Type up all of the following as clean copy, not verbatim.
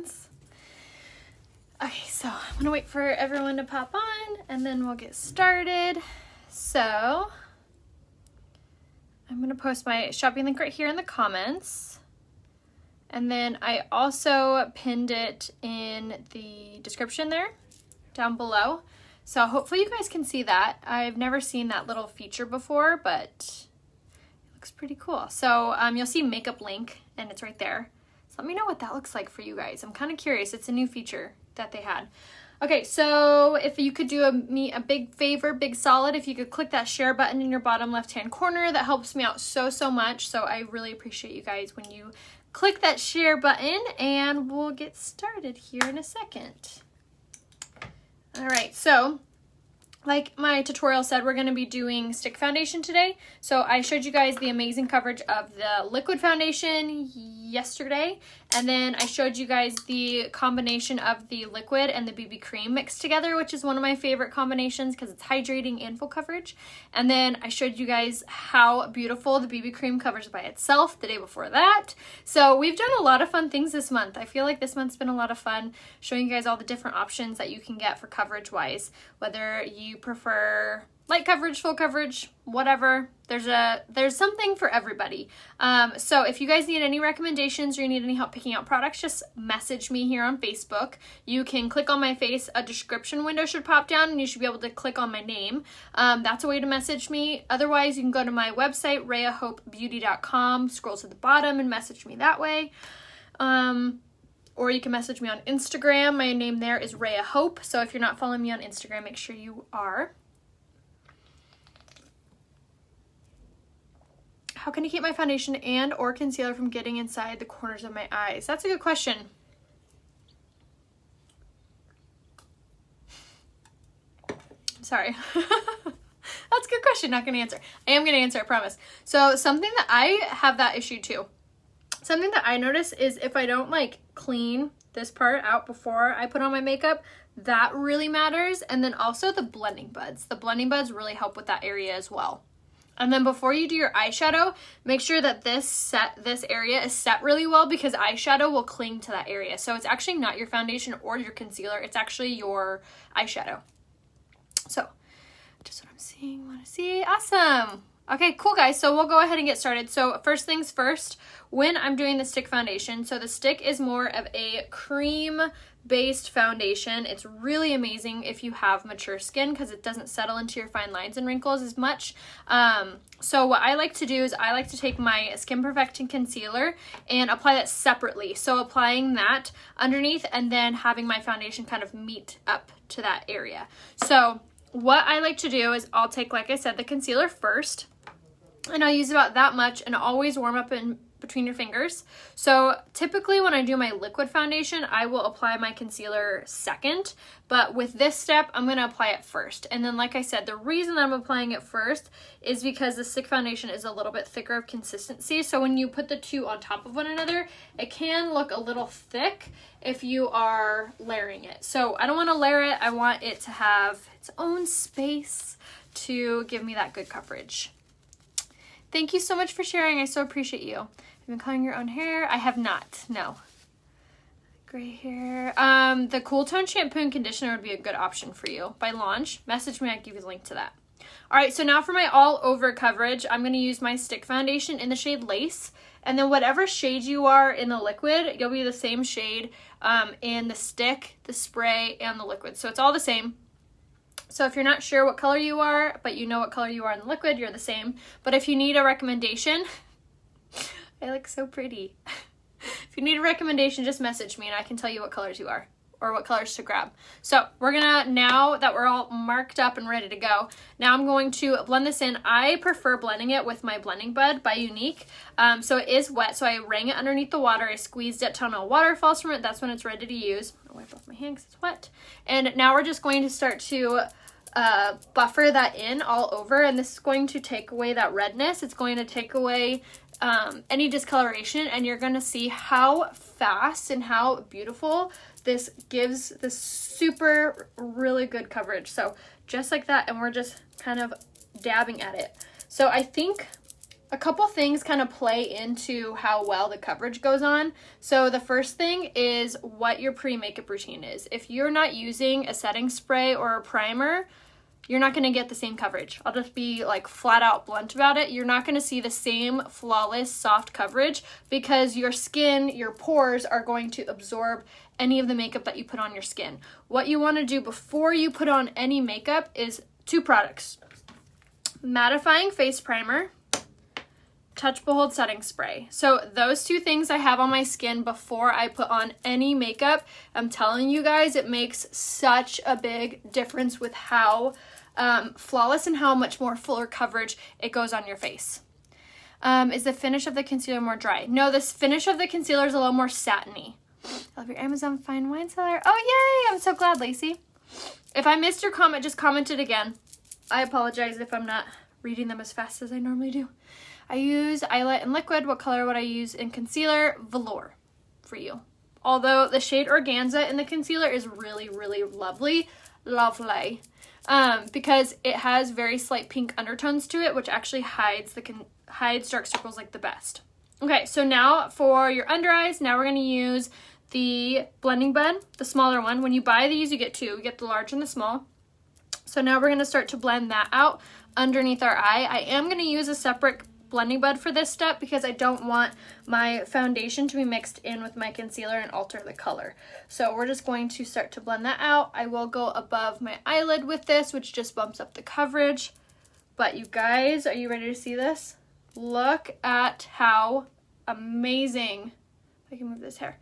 hands. Okay, so I'm gonna wait for everyone to pop on and then we'll get started. So I'm gonna post my shopping link right here in the comments. And then I also pinned it in the description there down below. So hopefully you guys can see that. I've never seen that little feature before, but it looks pretty cool. So you'll see makeup link and it's right there. So let me know what that looks like for you guys. I'm kind of curious. It's a new feature that they had. Okay, so if you could do me a big favor, big solid, if you could click that share button in your bottom left-hand corner, that helps me out so much. So I really appreciate you guys when you click that share button, and we'll get started here in a second. All right, so like my tutorial said, we're going to be doing stick foundation today. So I showed you guys the amazing coverage of the liquid foundation yesterday. And then I showed you guys the combination of the liquid and the BB cream mixed together, which is one of my favorite combinations because it's hydrating and full coverage. And then I showed you guys how beautiful the BB cream covers by itself the day before that. So we've done a lot of fun things this month. I feel like this month's been a lot of fun showing you guys all the different options that you can get for coverage wise, whether you prefer light coverage, full coverage, whatever. There's something for everybody. So if you guys need any recommendations or you need any help picking out products, just message me here on Facebook. You can click on my face, a description window should pop down and you should be able to click on my name. That's a way to message me. Otherwise, you can go to my website, rayahopebeauty.com, scroll to the bottom and message me that way. Or you can message me on Instagram. My name there is rayahope. So if you're not following me on Instagram, make sure you are. How can I keep my foundation and or concealer from getting inside the corners of my eyes? That's a good question. Sorry. That's a good question. Not going to answer. I am going to answer, I promise. So something that I have that issue too. Something that I notice is if I don't like clean this part out before I put on my makeup, that really matters. And then also the blending buds. The blending buds really help with that area as well. And then before you do your eyeshadow, make sure that this area is set really well because eyeshadow will cling to that area. So it's actually not your foundation or your concealer. It's actually your eyeshadow. So just what I'm seeing, want to see. Awesome. Okay, cool guys. So we'll go ahead and get started. So first things first, when I'm doing the stick foundation, so the stick is more of a cream based foundation. It's really amazing if you have mature skin because it doesn't settle into your fine lines and wrinkles as much. So what I like to do is I like to take my Skin Perfecting concealer and apply that separately. So applying that underneath and then having my foundation kind of meet up to that area. So what I like to do is I'll take, like I said, the concealer first, and I'll use about that much and always warm up in between your fingers. So typically when I do my liquid foundation, I will apply my concealer second, but with this step, I'm going to apply it first. And then like I said, the reason that I'm applying it first is because the stick foundation is a little bit thicker of consistency. So when you put the two on top of one another, it can look a little thick if you are layering it. So I don't want to layer it. I want it to have its own space to give me that good coverage. Thank you so much for sharing. I so appreciate you. Have you been coloring your own hair? I have not, no. Gray hair. The Cool Tone shampoo and conditioner would be a good option for you. By Launch, message me, I'll give you the link to that. All right, so now for my all over coverage, I'm gonna use my stick foundation in the shade Lace. And then whatever shade you are in the liquid, you'll be the same shade in the stick, the spray, and the liquid. So it's all the same. So if you're not sure what color you are, but you know what color you are in the liquid, you're the same. But if you need a recommendation, I look so pretty. If you need a recommendation, just message me and I can tell you what colors you are or what colors to grab. So we're gonna, now that we're all marked up and ready to go, now I'm going to blend this in. I prefer blending it with my blending bud by Unique. So it is wet, so I rang it underneath the water. I squeezed it till no water falls from it. That's when it's ready to use. I'm gonna wipe off my hand because it's wet. And now we're just going to start to buffer that in all over, and this is going to take away that redness. It's going to take away any discoloration, and you're going to see how fast and how beautiful this gives this super really good coverage. So just like that, and we're just kind of dabbing at it. So I think a couple things kind of play into how well the coverage goes on. So the first thing is what your pre-makeup routine is. If you're not using a setting spray or a primer, you're not going to get the same coverage. I'll just be like flat out blunt about it. You're not going to see the same flawless soft coverage because your skin, your pores are going to absorb any of the makeup that you put on your skin. What you want to do before you put on any makeup is 2 products. Mattifying face primer, Touch Behold setting spray. So those 2 things I have on my skin before I put on any makeup. I'm telling you guys, it makes such a big difference with how flawless and how much more fuller coverage it goes on your face. Is the finish of the concealer more dry? No, this finish of the concealer is a little more satiny. I love your Amazon fine wine seller. Oh, yay! I'm so glad, Lacey. If I missed your comment, just comment it again. I apologize if I'm not reading them as fast as I normally do. I use eyelet in liquid. What color would I use in concealer? Velour for you. Although the shade Organza in the concealer is really, really lovely. Because it has very slight pink undertones to it, which actually hides dark circles like the best. Okay, so now for your under eyes, now we're going to use the blending bud, the smaller one. When you buy these, you get 2. You get the large and the small. So now we're going to start to blend that out underneath our eye. I am going to use a separate blending bud for this step because I don't want my foundation to be mixed in with my concealer and alter the color. So we're just going to start to blend that out. I will go above my eyelid with this, which just bumps up the coverage. But you guys, are you ready to see this? Look at how amazing, if I can move this hair,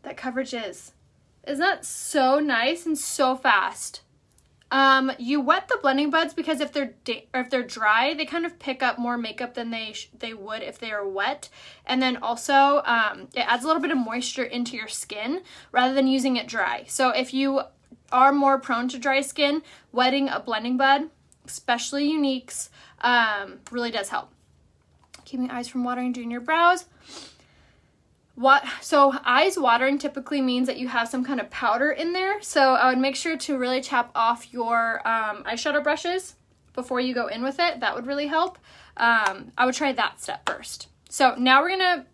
that coverage is. Isn't that so nice and so fast? You wet the blending buds because if they're dry, they kind of pick up more makeup than they would if they are wet. And then also, it adds a little bit of moisture into your skin rather than using it dry. So if you are more prone to dry skin, wetting a blending bud, especially Uniques, really does help. Keeping eyes from watering during your brows. So eyes watering typically means that you have some kind of powder in there. So I would make sure to really tap off your eyeshadow brushes before you go in with it. That would really help. I would try that step first. So now we're gonna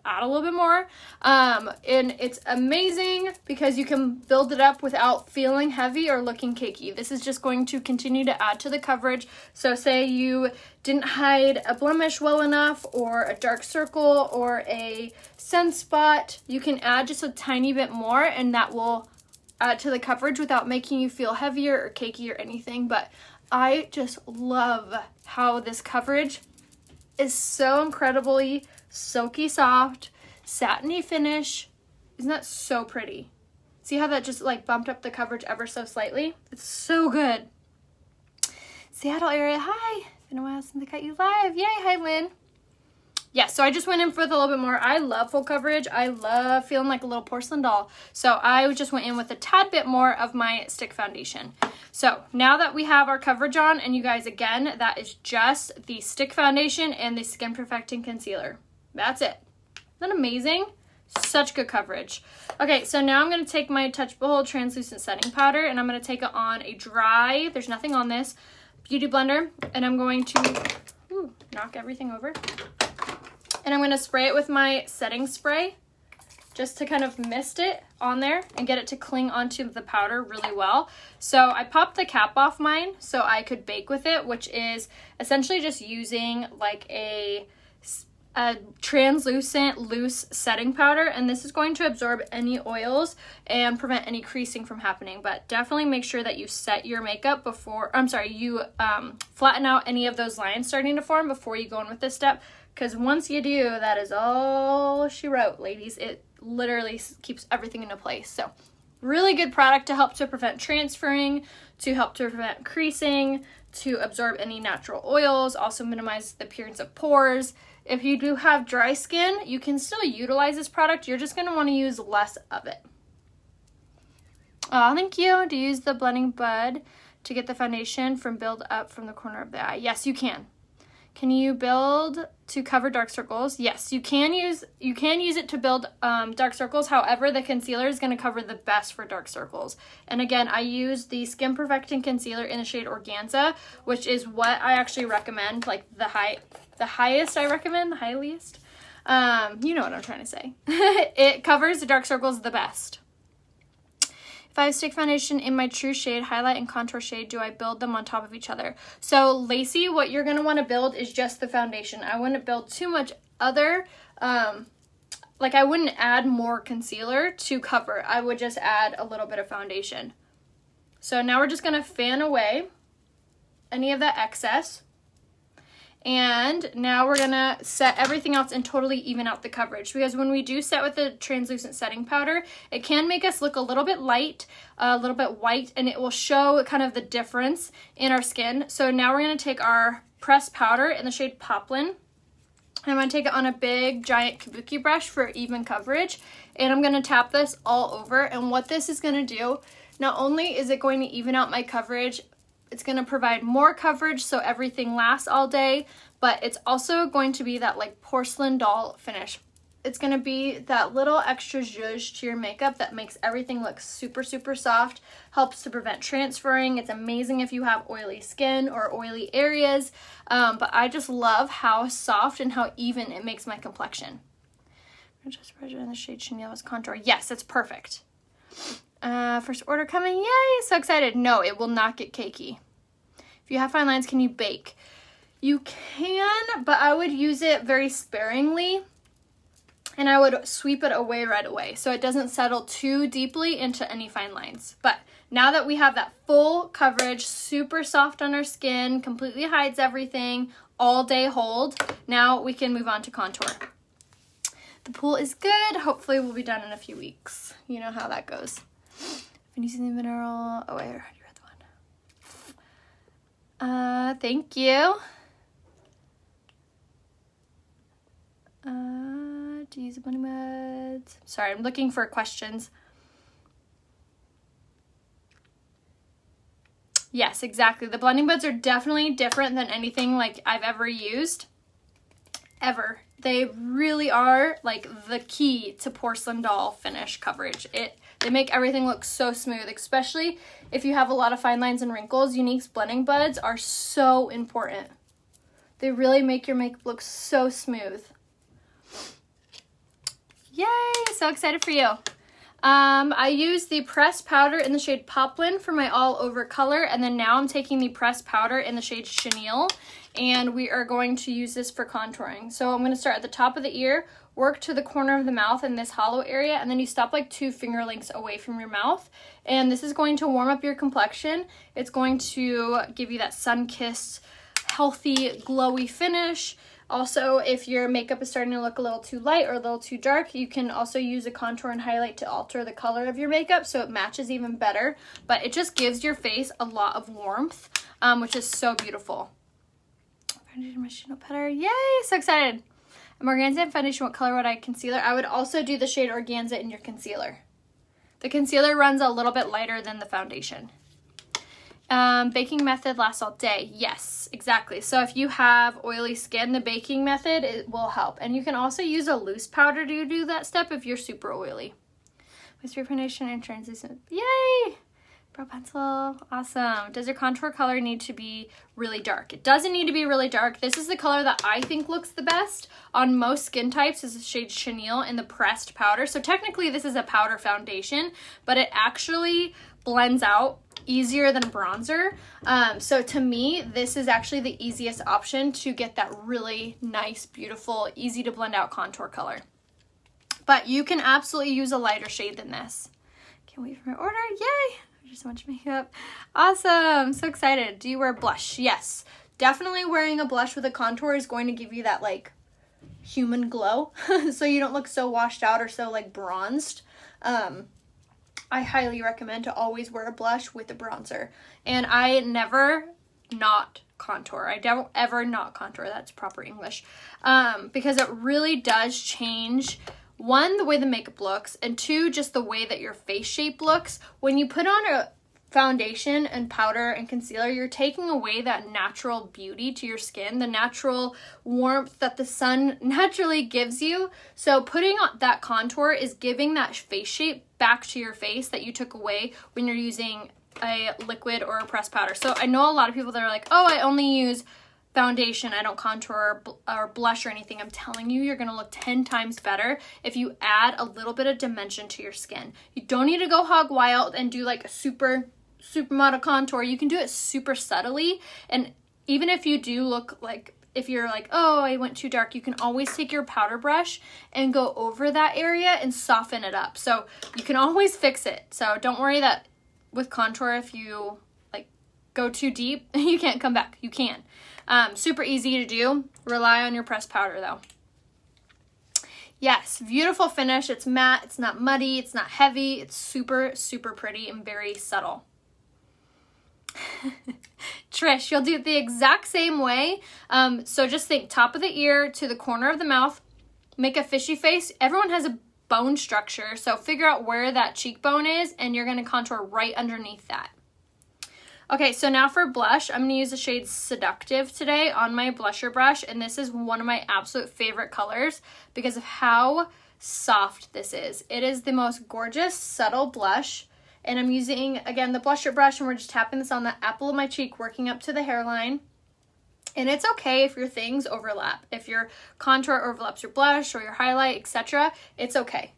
add a little bit more. And it's amazing because you can build it up without feeling heavy or looking cakey. This is just going to continue to add to the coverage. So say you didn't hide a blemish well enough or a dark circle or a sunspot, you can add just a tiny bit more and that will add to the coverage without making you feel heavier or cakey or anything. But I just love how this coverage is so incredibly silky soft, satiny finish. Isn't that so pretty? See how that just like bumped up the coverage ever so slightly? It's so good. Seattle area, hi. Been a while since I got you live. Yay, hi Lynn. Yeah, so I just went in for a little bit more. I love full coverage. I love feeling like a little porcelain doll. So I just went in with a tad bit more of my stick foundation. So now that we have our coverage on, and you guys, again, that is just the stick foundation and the Skin Perfecting Concealer. That's it. Isn't that amazing? Such good coverage. Okay, so now I'm going to take my Touch Behold Translucent Setting Powder, and I'm going to take it on a dry, there's nothing on this, beauty blender, and I'm going to knock everything over. And I'm going to spray it with my setting spray just to kind of mist it on there and get it to cling onto the powder really well. So I popped the cap off mine so I could bake with it, which is essentially just using like a translucent loose setting powder, and this is going to absorb any oils and prevent any creasing from happening. But definitely make sure that you set your makeup before, you flatten out any of those lines starting to form before you go in with this step, because once you do, that is all she wrote, ladies. It literally keeps everything into place. So really good product to help to prevent transferring, to help to prevent creasing, to absorb any natural oils, also minimize the appearance of pores. If you do have dry skin, you can still utilize this product. You're just going to want to use less of it. Oh, thank you. To use the blending bud to get the foundation from build up from the corner of the eye. Yes, you can. Can you build to cover dark circles? Yes, you can use it to build dark circles. However, the concealer is going to cover the best for dark circles. And again, I use the Skin Perfecting Concealer in the shade Organza, which is what I actually recommend, like the the highest I recommend, the highest. You know what I'm trying to say. It covers the dark circles the best. If I stick foundation in my true shade, highlight, and contour shade, do I build them on top of each other? So, Lacey, what you're going to want to build is just the foundation. I wouldn't build too much other, like I wouldn't add more concealer to cover. I would just add a little bit of foundation. So now we're just going to fan away any of that excess. And now we're gonna set everything else and totally even out the coverage, because when we do set with the translucent setting powder, it can make us look a little bit light, a little bit white, and it will show kind of the difference in our skin. So now we're gonna take our pressed powder in the shade Poplin. I'm gonna take it on a big giant kabuki brush for even coverage, and I'm gonna tap this all over. And what this is gonna do, not only is it going to even out my coverage, it's going to provide more coverage so everything lasts all day, but it's also going to be that like porcelain doll finish. It's going to be that little extra zhuzh to your makeup that makes everything look super, super soft, helps to prevent transferring. It's amazing if you have oily skin or oily areas, but I just love how soft and how even it makes my complexion. I'm just spread it in the shade Chenille as contour. Yes, it's perfect. First order coming, yay, so excited. No, it will not get cakey. If you have fine lines, can you bake? You can, but I would use it very sparingly, and I would sweep it away right away so it doesn't settle too deeply into any fine lines. But now that we have that full coverage, super soft on our skin, completely hides everything, all day hold, now we can move on to contour. The pool is good. Hopefully we'll be done in a few weeks. You know how that goes. Been using the mineral. Oh, I already read the one. Thank you. To use the blending buds. Sorry, I'm looking for questions. Yes, exactly. The blending buds are definitely different than anything like I've ever used. Ever. They really are like the key to porcelain doll finish coverage. They make everything look so smooth, especially if you have a lot of fine lines and wrinkles. Younique's blending buds are so important. They really make your makeup look so smooth. Yay, so excited for you. I used the pressed powder in the shade Poplin for my all over color, and then now I'm taking the pressed powder in the shade Chenille, and we are going to use this for contouring. So I'm going to start at the top of the ear, work to the corner of the mouth in this hollow area, and then you stop like 2 finger lengths away from your mouth. And this is going to warm up your complexion. It's going to give you that sun-kissed, healthy, glowy finish. Also, if your makeup is starting to look a little too light or a little too dark, you can also use a contour and highlight to alter the color of your makeup so it matches even better. But it just gives your face a lot of warmth, which is so beautiful. Foundation my shade better. Yay, so excited. I'm Organza and foundation. What color would I concealer? I would also do the shade Organza in your concealer. The concealer runs a little bit lighter than the foundation. Baking method lasts all day. Yes, exactly. So if you have oily skin, the baking method, it will help. And you can also use a loose powder to do that step if you're super oily. Mystery foundation and translucent. Yay! Brow pencil. Awesome. Does your contour color need to be really dark? It doesn't need to be really dark. This is the color that I think looks the best on most skin types. Is the shade Chenille in the pressed powder. So technically this is a powder foundation, but it actually blends out easier than bronzer. So to me, this is actually the easiest option to get that really nice, beautiful, easy to blend out contour color. But you can absolutely use a lighter shade than this. Can't wait for my order. Yay! There's so much makeup. Awesome. So excited. Do you wear blush? Yes. Definitely wearing a blush with a contour is going to give you that like human glow. So you don't look so washed out or so like bronzed. I highly recommend to always wear a blush with a bronzer. And I never not contour. I don't ever not contour. That's proper English. Because it really does change, one, the way the makeup looks, and two, just the way that your face shape looks. When you put on a foundation and powder and concealer, you're taking away that natural beauty to your skin, the natural warmth that the sun naturally gives you. So putting on that contour is giving that face shape back to your face that you took away when you're using a liquid or a pressed powder. So I know a lot of people that are like, oh, I only use foundation, I don't contour or blush or anything, I'm telling you, you're gonna look 10 times better if you add a little bit of dimension to your skin. You don't need to go hog wild and do like a super model contour. You can do it super subtly, and even if you do look like, if you're like, oh, I went too dark, you can always take your powder brush and go over that area and soften it up. So you can always fix it. So don't worry that with contour, if you like go too deep, you can't come back. You can. Super easy to do. Rely on your pressed powder though. Yes, beautiful finish. It's matte, it's not muddy, it's not heavy. It's super pretty and very subtle. Trish, you'll do it the exact same way. So just think top of the ear to the corner of the mouth, make a fishy face. Everyone has a bone structure, so figure out where that cheekbone is and you're going to contour right underneath that. Okay, so now for blush, I'm going to use the shade Seductive today on my blusher brush, and this is one of my absolute favorite colors because of how soft this is. It is the most gorgeous, subtle blush, and I'm using, again, the blusher brush, and we're just tapping this on the apple of my cheek, working up to the hairline. And it's okay if your things overlap. If your contour overlaps your blush or your highlight, etc., it's okay.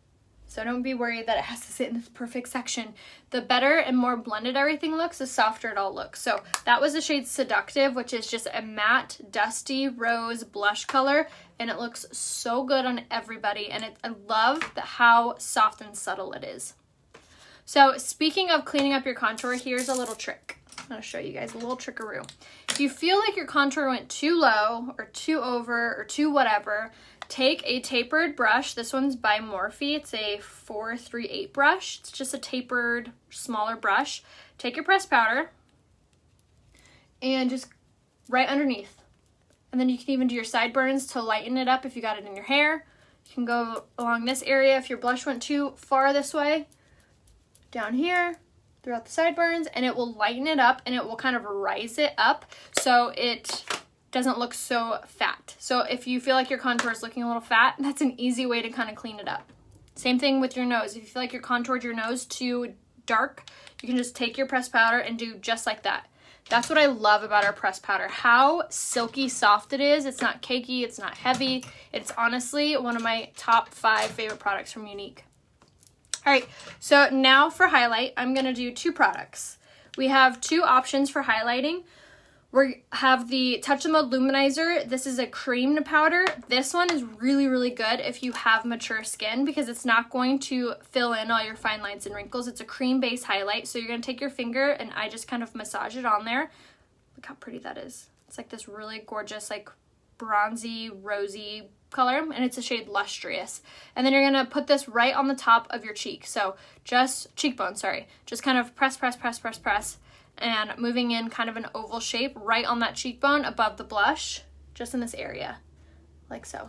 So don't be worried that it has to sit in this perfect section. The better and more blended everything looks, the softer it all looks. So that was the shade Seductive, which is just a matte, dusty rose blush color, and it looks so good on everybody. And I love how soft and subtle it is. So speaking of cleaning up your contour, here's a little trick. I'm going to show you guys a little trickaroo. If you feel like your contour went too low or too over or too whatever, take a tapered brush. This one's by Morphe. It's a 438 brush. It's just a tapered, smaller brush. Take your pressed powder and just right underneath. And then you can even do your sideburns to lighten it up if you got it in your hair. You can go along this area if your blush went too far this way. Down here, throughout the sideburns, and it will lighten it up and it will kind of rise it up so it doesn't look so fat. So if you feel like your contour is looking a little fat, that's an easy way to kind of clean it up. Same thing with your nose. If you feel like you're contoured your nose too dark, you can just take your pressed powder and do just like that. That's what I love about our pressed powder, how silky soft it is. It's not cakey, it's not heavy. It's honestly one of my top 5 favorite products from Younique. All right, so now for highlight, I'm gonna do 2 products. We have 2 options for highlighting. We have the Touch the Mode Luminizer. This is a cream powder. This one is really good if you have mature skin because it's not going to fill in all your fine lines and wrinkles. It's a cream-based highlight, so you're gonna take your finger and I just kind of massage it on there. Look how pretty that is. It's like this really gorgeous, like bronzy, rosy color, and it's a shade Lustrous. And then you're gonna put this right on the top of your cheek. So just cheekbone, sorry. Just kind of press, and moving in kind of an oval shape right on that cheekbone above the blush, just in this area, like so.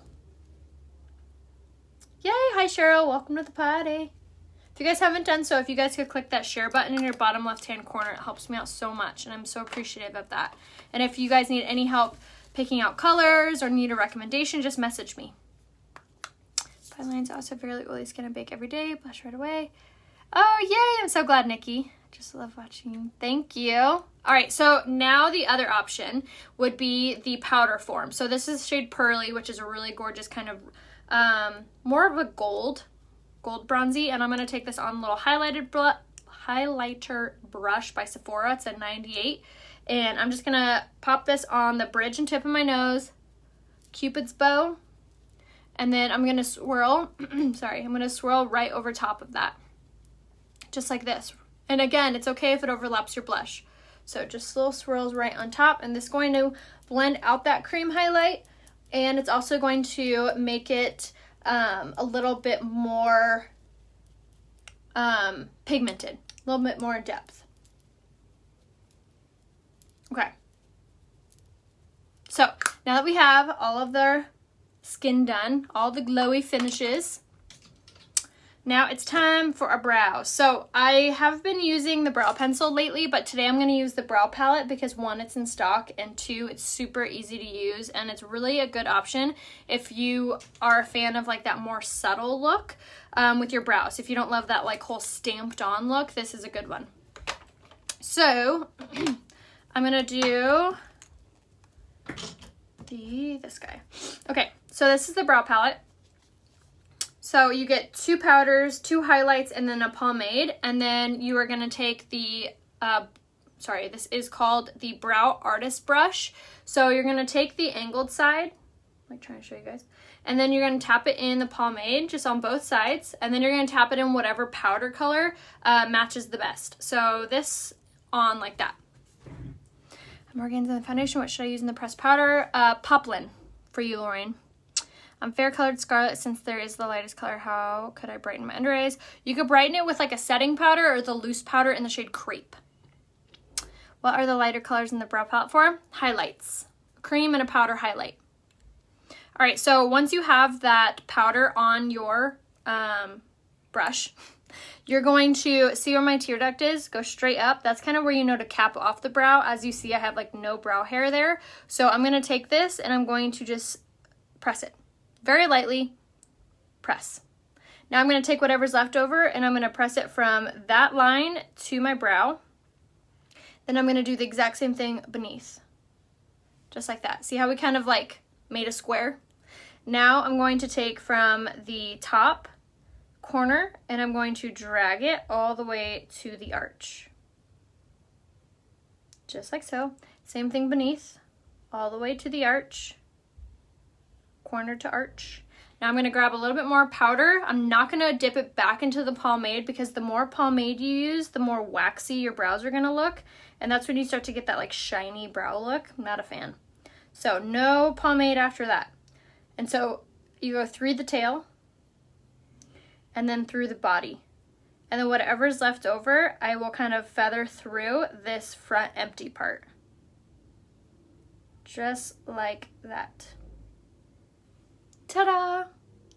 Yay, hi Cheryl, welcome to the party. If you guys haven't done so, if you guys could click that share button in your bottom left-hand corner, it helps me out so much, and I'm so appreciative of that. And if you guys need any help picking out colors or need a recommendation, just message me. Fine lines, also fairly oily skin, and bake every day, blush right away. Oh, yay, I'm so glad, Nikki. Just love watching. Thank you. All right, so now the other option would be the powder form. So this is shade Pearly, which is a really gorgeous kind of, more of a gold bronzy, and I'm going to take this on a little highlighter brush by Sephora. It's a 98. And I'm just going to pop this on the bridge and tip of my nose, Cupid's bow, and then I'm going to swirl, sorry, I'm going to swirl right over top of that, just like this. And again, it's okay if it overlaps your blush. So just little swirls right on top, and this is going to blend out that cream highlight, and it's also going to make it a little bit more pigmented, a little bit more depth. Okay, so now that we have all of their skin done, all the glowy finishes, now it's time for our brows. So I have been using the brow pencil lately, but today I'm going to use the brow palette because 1, it's in stock, and 2, it's super easy to use, and it's really a good option if you are a fan of like that more subtle look with your brows. If you don't love that like whole stamped on look, this is a good one. So I'm gonna do this guy. Okay, so this is the brow palette. So you get 2 powders, 2 highlights, and then a pomade. And then you are going to take the, this is called the Brow Artist Brush. So you're going to take the angled side, I'm trying to show you guys, and then you're going to tap it in the pomade just on both sides. And then you're going to tap it in whatever powder color matches the best. So this on like that. I'm organizing the foundation. What should I use in the pressed powder? Poplin for you, Lorraine. Fair colored scarlet, since there is the lightest color. How could I brighten my under eyes? You could brighten it with like a setting powder or the loose powder in the shade Crepe. What are the lighter colors in the brow palette for? Highlights. Cream and a powder highlight. All right, so once you have that powder on your brush, you're going to see where my tear duct is. Go straight up. That's kind of where you know to cap off the brow. As you see, I have like no brow hair there. So I'm going to take this and I'm going to just press it. Very lightly, press. Now I'm going to take whatever's left over and I'm going to press it from that line to my brow. Then I'm going to do the exact same thing beneath. Just like that. See how we kind of like made a square? Now I'm going to take from the top corner and I'm going to drag it all the way to the arch. Just like so. Same thing beneath, all the way to the arch. Corner to arch. Now I'm going to grab a little bit more powder. I'm not going to dip it back into the pomade because the more pomade you use, the more waxy your brows are going to look. And that's when you start to get that like shiny brow look. I'm not a fan. So no pomade after that. And so you go through the tail and then through the body. And then whatever's left over, I will kind of feather through this front empty part. Just like that. Ta-da!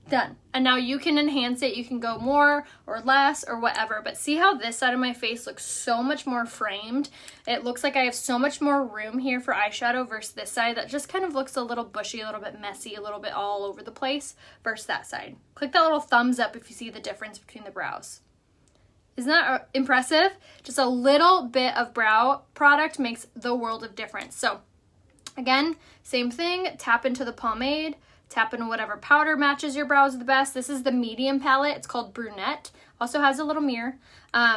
Done. And now you can enhance it. You can go more or less or whatever. But see how this side of my face looks so much more framed? It looks like I have so much more room here for eyeshadow versus this side that just kind of looks a little bushy, a little bit messy, a little bit all over the place versus that side. Click that little thumbs up if you see the difference between the brows. Isn't that impressive? Just a little bit of brow product makes the world of difference. So again, same thing. Tap into the pomade. Tap in whatever powder matches your brows the best. This is the medium palette. It's called Brunette. Also has a little mirror.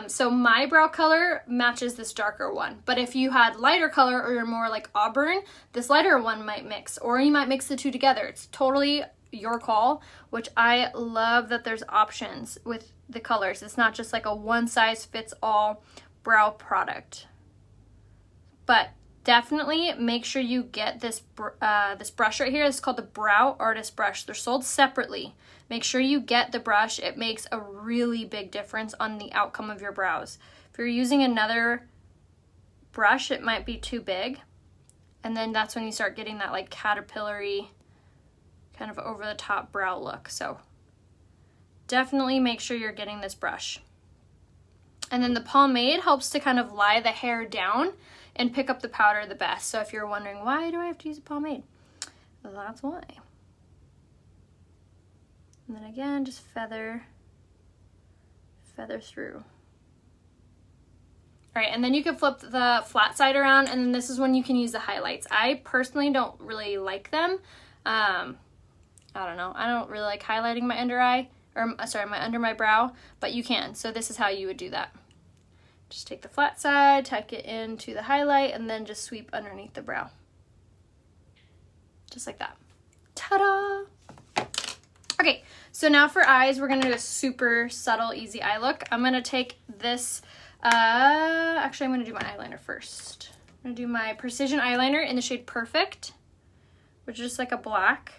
So my brow color matches this darker one. But if you had lighter color or you're more like auburn, this lighter one might mix. Or you might mix the two together. It's totally your call, which I love that there's options with the colors. It's not just like a one size fits all brow product. But definitely make sure you get this this brush right here. It's called the Brow Artist Brush. They're sold separately. Make sure you get the brush. It makes a really big difference on the outcome of your brows. If you're using another brush, it might be too big. And then that's when you start getting that like caterpillar-y kind of over the top brow look. So definitely make sure you're getting this brush. And then the pomade helps to kind of lie the hair down and pick up the powder the best. So if you're wondering, why do I have to use a pomade? Well, that's why. And then again, just feather through. All right, and then you can flip the flat side around, and then this is when you can use the highlights. I personally don't really like them. I don't know. I don't really like highlighting my under eye, or sorry, under my brow, but you can. So this is how you would do that. Just take the flat side, tuck it into the highlight, and then just sweep underneath the brow. Just like that. Ta-da! Okay, so now for eyes, we're gonna do a super subtle, easy eye look. I'm gonna take this, actually I'm gonna do my eyeliner first. I'm gonna do my Precision eyeliner in the shade Perfect, which is just like a black.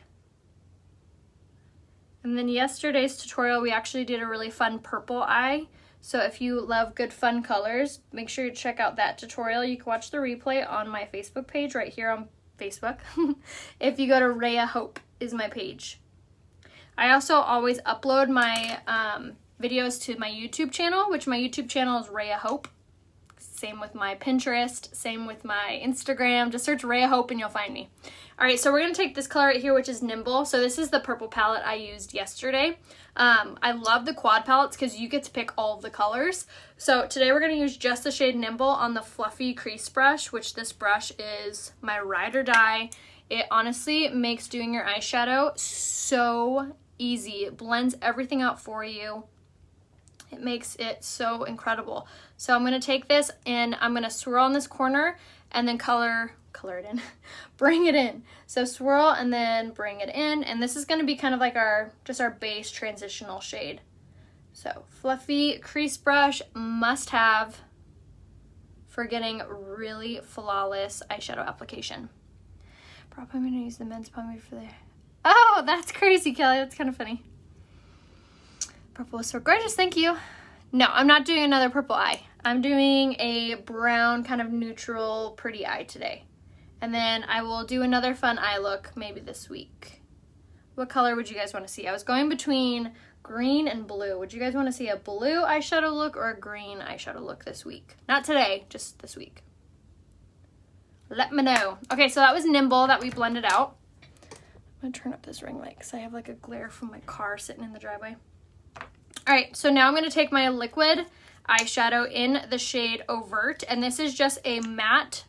And then yesterday's tutorial, we actually did a really fun purple eye. So if you love good fun colors, make sure you check out that tutorial. You can watch the replay on my Facebook page right here on Facebook. If you go to rayahope is my page. I also always upload my videos to my YouTube channel, which my YouTube channel is rayahope. Same with my Pinterest, same with my Instagram. Just search rayahope and you'll find me. All right, so we're gonna take this color right here, which is Nimble. So this is the purple palette I used yesterday. I love the quad palettes because you get to pick all of the colors. So today we're gonna use just the shade Nimble on the fluffy crease brush, which this brush is my ride or die. It honestly makes doing your eyeshadow so easy. It blends everything out for you. It makes it so incredible. So I'm going to take this and I'm going to swirl in this corner and then color it in. Bring it in. So swirl and then bring it in. And this is going to be kind of like just our base transitional shade. So fluffy crease brush, must have for getting really flawless eyeshadow application. Probably I'm going to use the men's pomade for the... Oh, that's crazy, Kelly. That's kind of funny. Purple is so gorgeous, thank you. No, I'm not doing another purple eye. I'm doing a brown kind of neutral pretty eye today. And then I will do another fun eye look maybe this week. What color would you guys want to see? I was going between green and blue. Would you guys want to see a blue eyeshadow look or a green eyeshadow look this week? Not today, just this week. Let me know. Okay, so that was Nimble that we blended out. I'm going to turn up this ring light because I have like a glare from my car sitting in the driveway. All right, so now I'm going to take my liquid eyeshadow in the shade Overt, and this is just a matte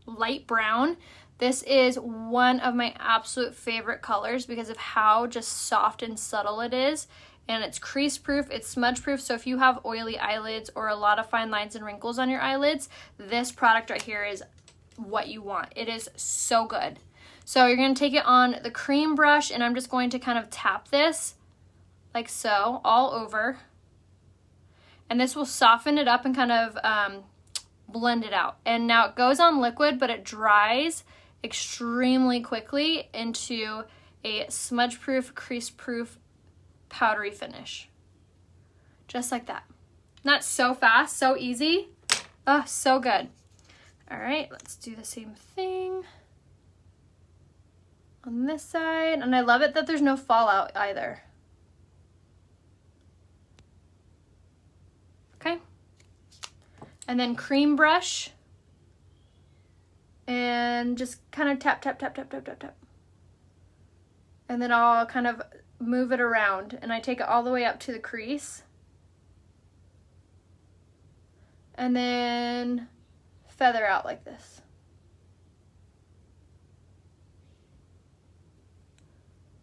light brown. This is one of my absolute favorite colors because of how just soft and subtle it is, and it's crease proof, it's smudge proof, so if you have oily eyelids or a lot of fine lines and wrinkles on your eyelids, this product right here is what you want. It is so good. So you're going to take it on the cream brush, and I'm just going to kind of tap this like so, all over. And this will soften it up and kind of blend it out. And now it goes on liquid, but it dries extremely quickly into a smudge-proof, crease-proof, powdery finish. Just like that. Not so fast, so easy. Oh, so good. All right, let's do the same thing on this side. And I love it that there's no fallout either. Okay, and then cream brush, and just kind of tap, tap, tap, tap, tap, tap, tap. And then I'll kind of move it around, and I take it all the way up to the crease. And then feather out like this.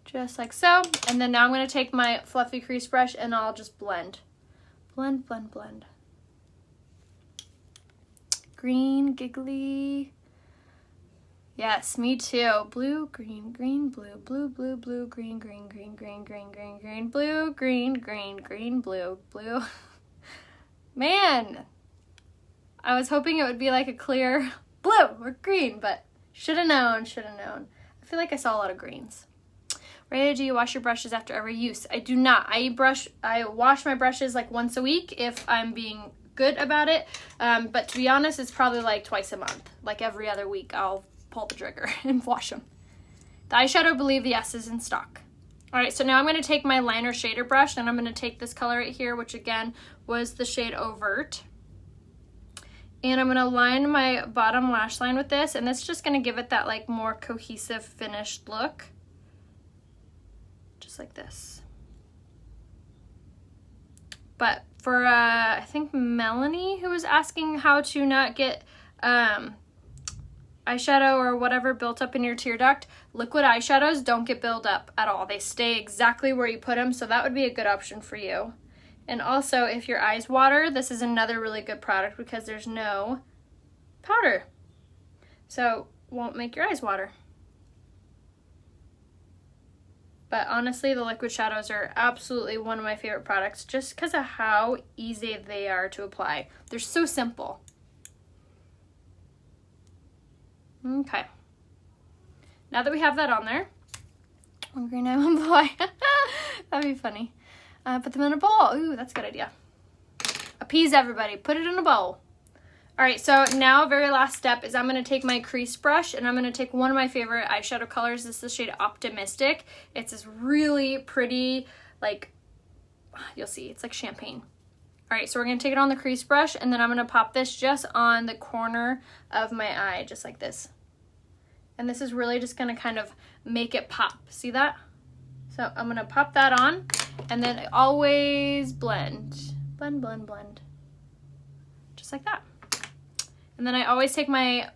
Just like so. And then now I'm going to take my fluffy crease brush and I'll just blend. Blend, blend, blend. Green, giggly. Yes, me too. Blue, green, green, blue, blue, blue, blue, green, green, green, green, green, green, green, blue, green, green, green, blue, blue. Man, I was hoping it would be like a clear blue or green, but should have known, should have known. I feel like I saw a lot of greens. Raya, do you wash your brushes after every use? I do not. I wash my brushes like once a week if I'm being good about it. But to be honest, it's probably like twice a month. Like every other week, I'll pull the trigger and wash them. The eyeshadow, believe the S is in stock. All right, so now I'm going to take my liner shader brush and I'm going to take this color right here, which again was the shade Overt. And I'm going to line my bottom lash line with this, and that's just going to give it that like more cohesive finished look. Just like this. But for I think Melanie, who was asking how to not get eyeshadow or whatever built up in your tear duct, liquid eyeshadows don't get built up at all. They stay exactly where you put them, so that would be a good option for you. And also, if your eyes water, this is another really good product because there's no powder. So, won't make your eyes water. But honestly, the liquid shadows are absolutely one of my favorite products just because of how easy they are to apply. They're so simple. Okay. Now that we have that on there, one green eye, one blue eye. That'd be funny. Put them in a bowl. Ooh, that's a good idea. Appease everybody. Put it in a bowl. All right, so now very last step is I'm going to take my crease brush and I'm going to take one of my favorite eyeshadow colors. This is the shade Optimistic. It's this really pretty, like, you'll see, it's like champagne. All right, so we're going to take it on the crease brush and then I'm going to pop this just on the corner of my eye, just like this. And this is really just going to kind of make it pop. See that? So I'm going to pop that on and then always blend. Blend, blend, blend. Just like that. And then I always take my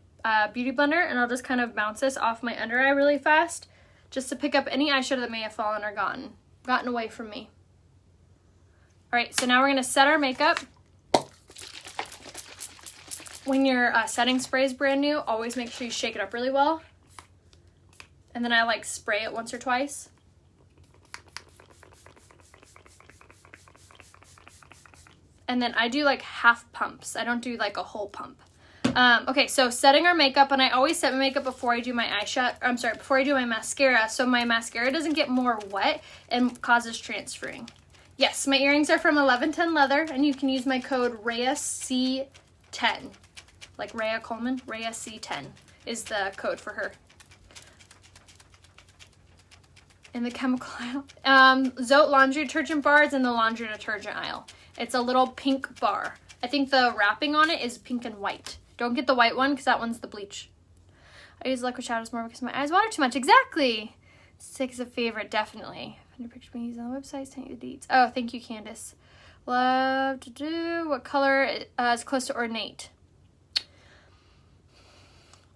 Beauty Blender, and I'll just kind of bounce this off my under eye really fast just to pick up any eyeshadow that may have fallen or gotten away from me. All right, so now we're gonna set our makeup. When your setting spray is brand new, always make sure you shake it up really well. And then I like spray it once or twice. And then I do like half pumps. I don't do like a whole pump. Okay, so setting our makeup, and I always set my makeup before I do my eyeshadow, before I do my mascara, so my mascara doesn't get more wet and causes transferring. Yes, my earrings are from 1110 Leather, and you can use my code RAYAC10. Like Raya Coleman, RAYAC10 is the code for her. In the chemical aisle. Zote laundry detergent bar is in the laundry detergent aisle. It's a little pink bar. I think the wrapping on it is pink and white. Don't get the white one because that one's the bleach. I use liquid shadows more because my eyes water too much. Exactly. Stick is a favorite, definitely. Find a picture of me using on the website. Send you the deets. Oh, thank you, Candace. Love to do. What color is close to ornate?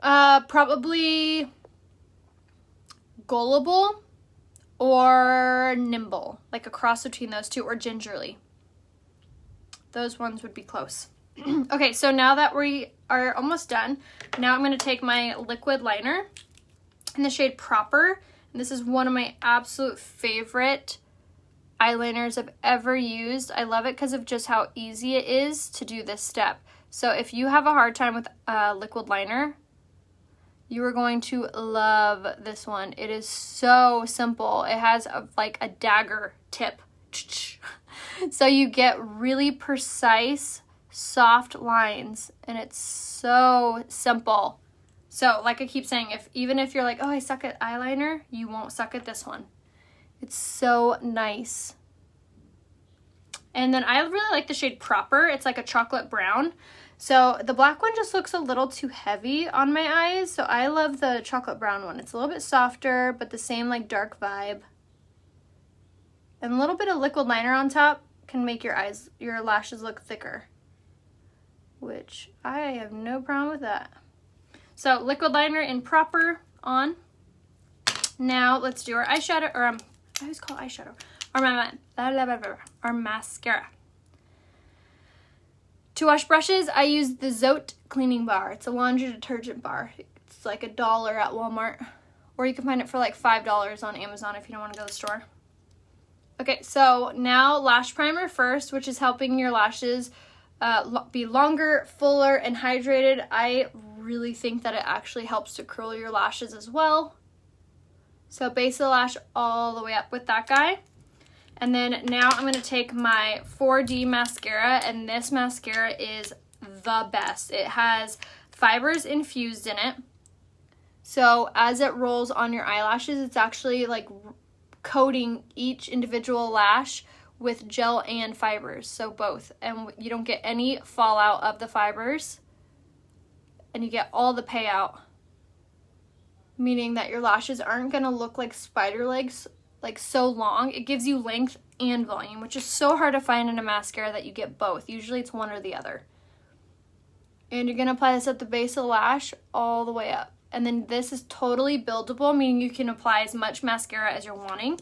Probably gullible or nimble. Like a cross between those two, or gingerly. Those ones would be close. Okay, so now that we are almost done, now I'm going to take my liquid liner in the shade Proper. And this is one of my absolute favorite eyeliners I've ever used. I love it because of just how easy it is to do this step. So if you have a hard time with liquid liner, you are going to love this one. It is so simple. It has like a dagger tip. So you get really precise, soft lines, and it's so simple. So like I keep saying, even if you're like, oh, I suck at eyeliner, you won't suck at this one. It's so nice. And then I really like the shade Proper. It's like a chocolate brown. So the black one just looks a little too heavy on my eyes. So I love the chocolate brown one. It's a little bit softer, but the same like dark vibe. And a little bit of liquid liner on top can make your lashes look thicker, which I have no problem with that. So liquid liner in Proper on. Now let's do our eyeshadow, or I always call it eyeshadow, our mascara. To wash brushes, I use the Zote cleaning bar. It's a laundry detergent bar. It's like $1 at Walmart, or you can find it for like $5 on Amazon if you don't want to go to the store. Okay, so now lash primer first, which is helping your lashes be longer, fuller, and hydrated. I really think that it actually helps to curl your lashes as well. So base of the lash all the way up with that guy. And then now I'm going to take my 4D mascara, and this mascara is the best. It has fibers infused in it. So as it rolls on your eyelashes, it's actually like coating each individual lash with gel and fibers, so both. And you don't get any fallout of the fibers, and you get all the payout, meaning that your lashes aren't going to look like spider legs, like so long. It gives you length and volume, which is so hard to find in a mascara that you get both. Usually it's one or the other. And you're going to apply this at the base of the lash all the way up. And then this is totally buildable, meaning you can apply as much mascara as you're wanting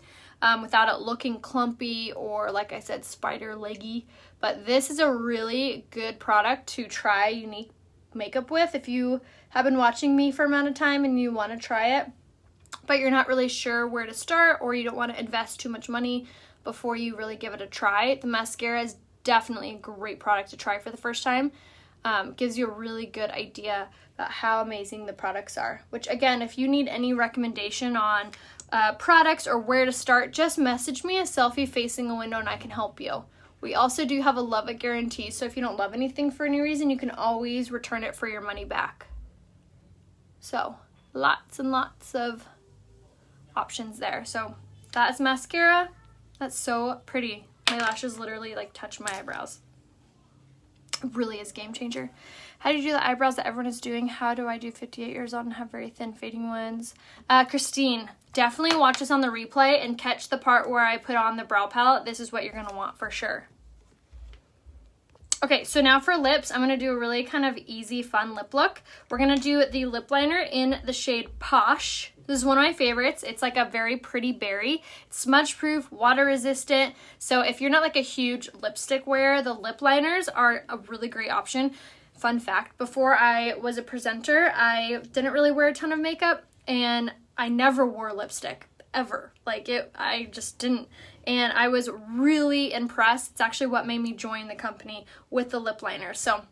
without it looking clumpy or, like I said, spider leggy. But this is a really good product to try unique makeup with if you have been watching me for a amount of time and you want to try it, but you're not really sure where to start, or you don't want to invest too much money before you really give it a try. The mascara is definitely a great product to try for the first time. Gives you a really good idea about how amazing the products are, which again, if you need any recommendation on products or where to start, just message me a selfie facing a window and I can help you. We also do have a love it guarantee, so if you don't love anything for any reason, you can always return it for your money back. So lots and lots of options there. So that is mascara. That's so pretty. My lashes literally like touch my eyebrows. It really is a game changer. How do you do the eyebrows that everyone is doing? How do I do 58 years old and have very thin fading ones? Christine, definitely watch this on the replay and catch the part where I put on the brow palette. This is what you're going to want for sure. Okay, so now for lips, I'm going to do a really kind of easy, fun lip look. We're going to do the lip liner in the shade Posh. This is one of my favorites. It's like a very pretty berry. It's smudge proof, water resistant. So if you're not like a huge lipstick wearer, the lip liners are a really great option. Fun fact, before I was a presenter, I didn't really wear a ton of makeup and I never wore lipstick ever. I just didn't. And I was really impressed. It's actually what made me join the company with the lip liner. So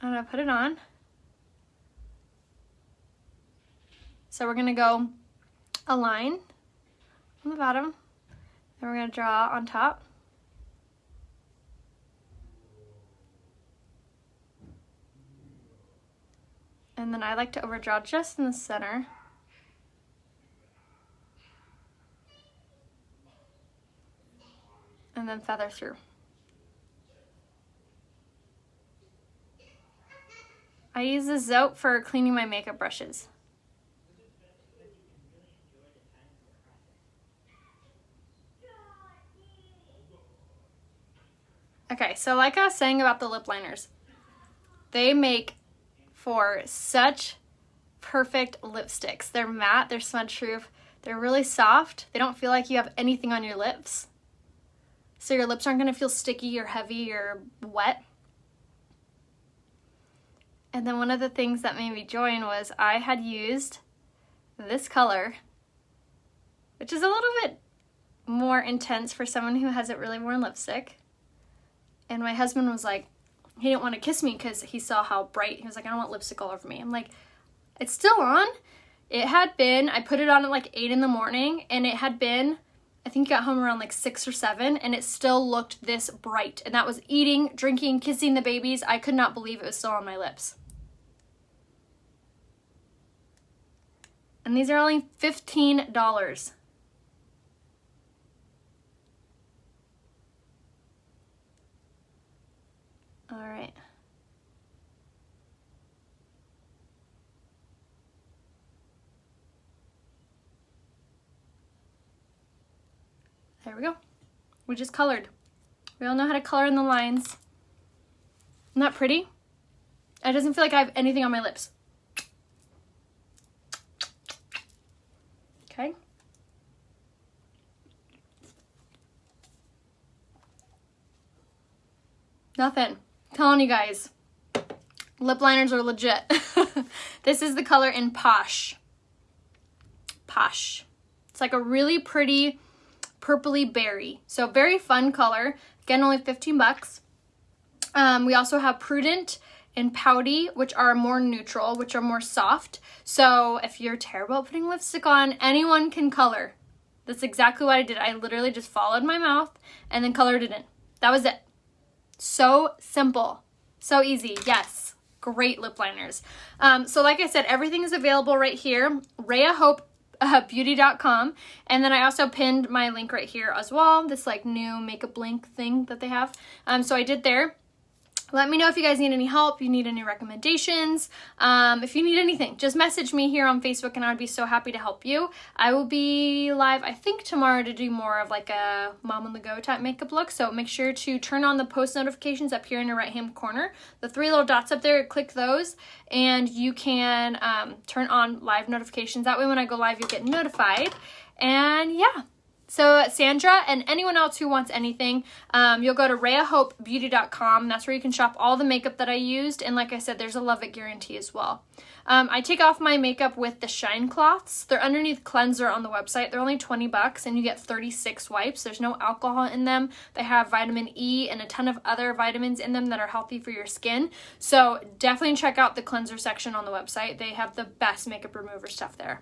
I'm gonna put it on. So we're gonna go a line on the bottom, and we're gonna draw on top. And then I like to overdraw just in the center. And then feather through. I use the Zope for cleaning my makeup brushes. Okay, so like I was saying about the lip liners, they make for such perfect lipsticks. They're matte, they're smudge proof, they're really soft. They don't feel like you have anything on your lips. So your lips aren't going to feel sticky or heavy or wet. And then one of the things that made me join was I had used this color, which is a little bit more intense for someone who hasn't really worn lipstick. And my husband was like, he didn't want to kiss me because he saw how bright. He was like, I don't want lipstick all over me. I'm like, it's still on. It had been, I put it on at like 8 in the morning, and it had been, I think I got home around like 6 or 7, and it still looked this bright. And that was eating, drinking, kissing the babies. I could not believe it was still on my lips. And these are only $15. All right. There we go. We just colored. We all know how to color in the lines. Isn't that pretty? It doesn't feel like I have anything on my lips. Okay. Nothing. Telling you guys, lip liners are legit. This is the color in Posh. Posh. It's like a really pretty purpley berry. So very fun color. Again, only 15 bucks. We also have Prudent and Pouty, which are more neutral, which are more soft. So if you're terrible at putting lipstick on, anyone can color. That's exactly what I did. I literally just followed my mouth and then colored it in. That was it. So simple. So easy. Yes. Great lip liners. So like I said, everything is available right here. rayahope.beauty.com. And then I also pinned my link right here as well. This like new makeup link thing that they have. So I did there. Let me know if you guys need any help, you need any recommendations. If you need anything, just message me here on Facebook and I'd be so happy to help you. I will be live, I think tomorrow, to do more of like a mom on the go type makeup look. So make sure to turn on the post notifications up here in your right hand corner. The 3 little dots up there, click those and you can turn on live notifications. That way when I go live, you'll get notified. And yeah. So Sandra and anyone else who wants anything, you'll go to rayahopebeauty.com. That's where you can shop all the makeup that I used. And like I said, there's a love it guarantee as well. I take off my makeup with the shine cloths. They're underneath cleanser on the website. They're only 20 bucks and you get 36 wipes. There's no alcohol in them. They have vitamin E and a ton of other vitamins in them that are healthy for your skin. So definitely check out the cleanser section on the website. They have the best makeup remover stuff there.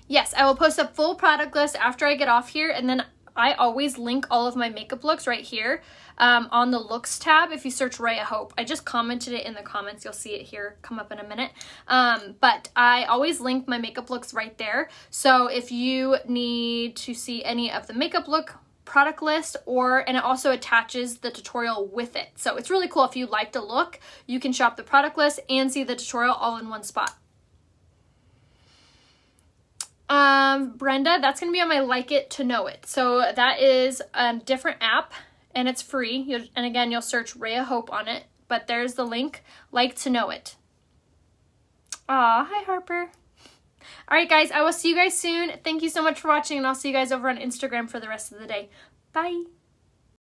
Yes, I will post a full product list after I get off here, and then I always link all of my makeup looks right here on the looks tab if you search Raya Hope. I just commented it in the comments. You'll see it here come up in a minute. But I always link my makeup looks right there. So if you need to see any of the makeup look product list, and it also attaches the tutorial with it. So it's really cool. If you liked a look, you can shop the product list and see the tutorial all in one spot. Brenda, that's going to be on my Like It to Know It. So that is a different app, and it's free. And again, you'll search Rayahope on it, but there's the link, like to know it. Aw, hi Harper. All right, guys, I will see you guys soon. Thank you so much for watching, and I'll see you guys over on Instagram for the rest of the day. Bye.